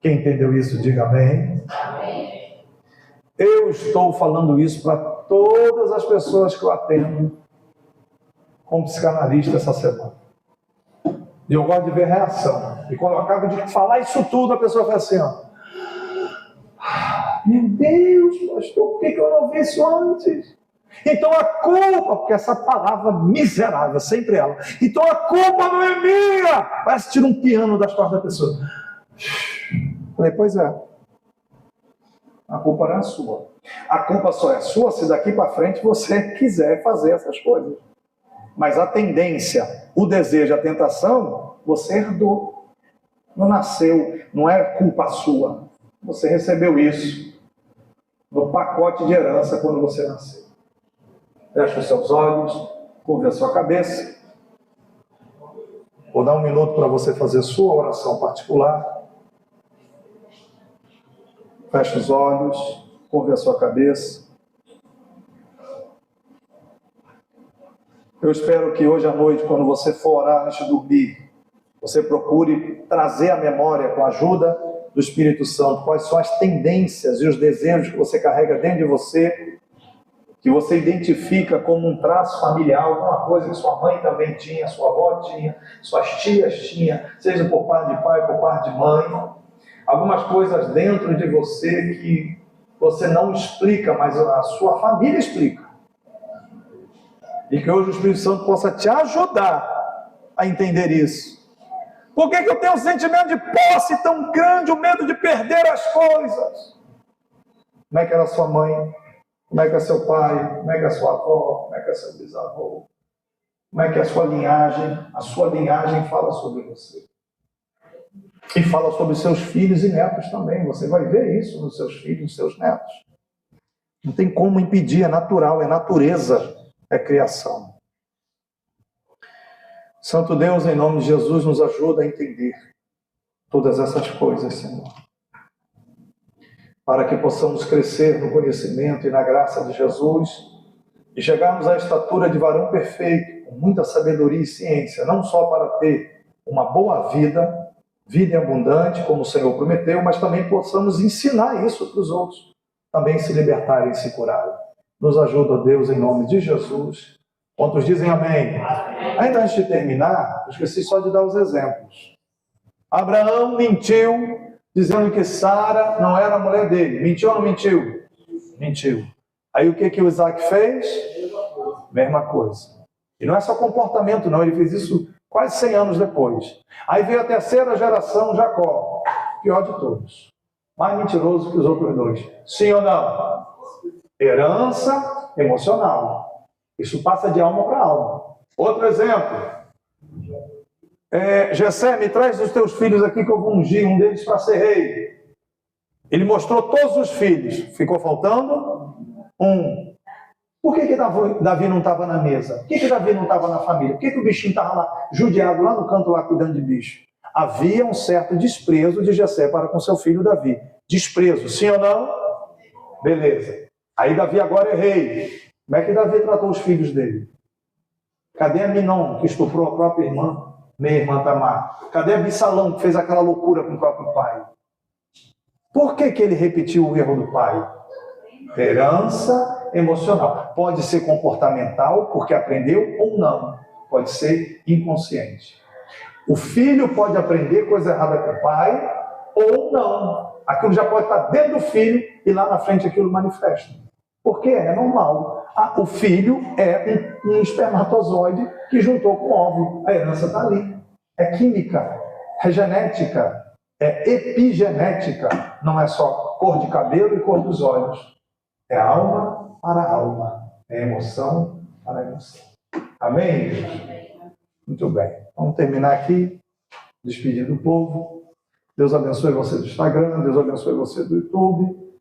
Quem entendeu isso, diga amém. Amém. Eu estou falando isso para todas as pessoas que eu atendo como psicanalista essa semana. E eu gosto de ver reação. E quando eu acabo de falar isso tudo, a pessoa faz assim, ó. Meu Deus, pastor, por que eu não vi isso antes? Então a culpa, porque essa palavra miserável, sempre ela. Então a culpa não é minha. Parece tirar um piano das costas da pessoa. Falei, pois é. A culpa não é sua. A culpa só é sua se daqui para frente você quiser fazer essas coisas. Mas a tendência, o desejo, a tentação, você herdou. Não nasceu, não é culpa sua. Você recebeu isso no pacote de herança quando você nasceu. Feche os seus olhos, curve a sua cabeça. Vou dar um minuto para você fazer sua oração particular. Feche os olhos, curve a sua cabeça. Eu espero que hoje à noite, quando você for orar antes de dormir, você procure trazer à memória, com a ajuda do Espírito Santo, quais são as tendências e os desejos que você carrega dentro de você, que você identifica como um traço familiar, alguma coisa que sua mãe também tinha, sua avó tinha, suas tias tinham, seja por parte de pai, por parte de mãe. Algumas coisas dentro de você que você não explica, mas a sua família explica. E que hoje o Espírito Santo possa te ajudar a entender isso. Por que eu tenho um sentimento de posse tão grande, o medo de perder as coisas? Como é que era sua mãe? Como é que é seu pai? Como é que é sua avó? Como é que é seu bisavô? Como é que é a sua linhagem? A sua linhagem fala sobre você. E fala sobre seus filhos e netos também. Você vai ver isso nos seus filhos e nos seus netos. Não tem como impedir, é natural, é natureza, é criação. Santo Deus, em nome de Jesus, nos ajuda a entender todas essas coisas, Senhor. Para que possamos crescer no conhecimento e na graça de Jesus e chegarmos à estatura de varão perfeito, com muita sabedoria e ciência, não só para ter uma boa vida, vida abundante, como o Senhor prometeu, mas também possamos ensinar isso para os outros, também se libertarem e se curarem. Nos ajuda, Deus, em nome de Jesus. Quantos dizem amém? Ainda antes de terminar, eu esqueci só de dar os exemplos. Abraão mentiu, dizendo que Sara não era a mulher dele. Mentiu ou não mentiu? Mentiu. Aí o que o Isaac fez? Mesma coisa. E não é só comportamento, não. Ele fez isso quase 100 anos depois. Aí veio a terceira geração, Jacó. Pior de todos. Mais mentiroso que os outros dois. Sim ou não? Herança emocional. Isso passa de alma para alma. Outro exemplo. Jessé, me traz os teus filhos aqui que eu vou ungir um deles para ser rei. Ele mostrou todos os filhos. Ficou faltando um. Por que Davi não estava na mesa? Por que Davi não estava na família? Por que o bichinho estava lá, judiado lá no canto, lá cuidando de bicho? Havia um certo desprezo de Jessé para com seu filho Davi. Desprezo, sim ou não? Beleza. Aí Davi agora é rei. Como é que Davi tratou os filhos dele? Cadê Aminon, que estuprou a própria irmã? Minha irmã Tamar. Cadê Absalão, que fez aquela loucura com o próprio pai? Por que ele repetiu o erro do pai? Herança emocional. Pode ser comportamental, porque aprendeu, ou não. Pode ser inconsciente. O filho pode aprender coisa errada com o pai, ou não. Aquilo já pode estar dentro do filho, e lá na frente aquilo manifesta. Porque é normal. O filho é um espermatozoide que juntou com o óvulo. A herança está ali. É química, é genética, é epigenética. Não é só cor de cabelo e cor dos olhos. É alma para alma. É emoção para emoção. Amém? Muito bem. Vamos terminar aqui. Despedir do povo. Deus abençoe você do Instagram. Deus abençoe você do YouTube.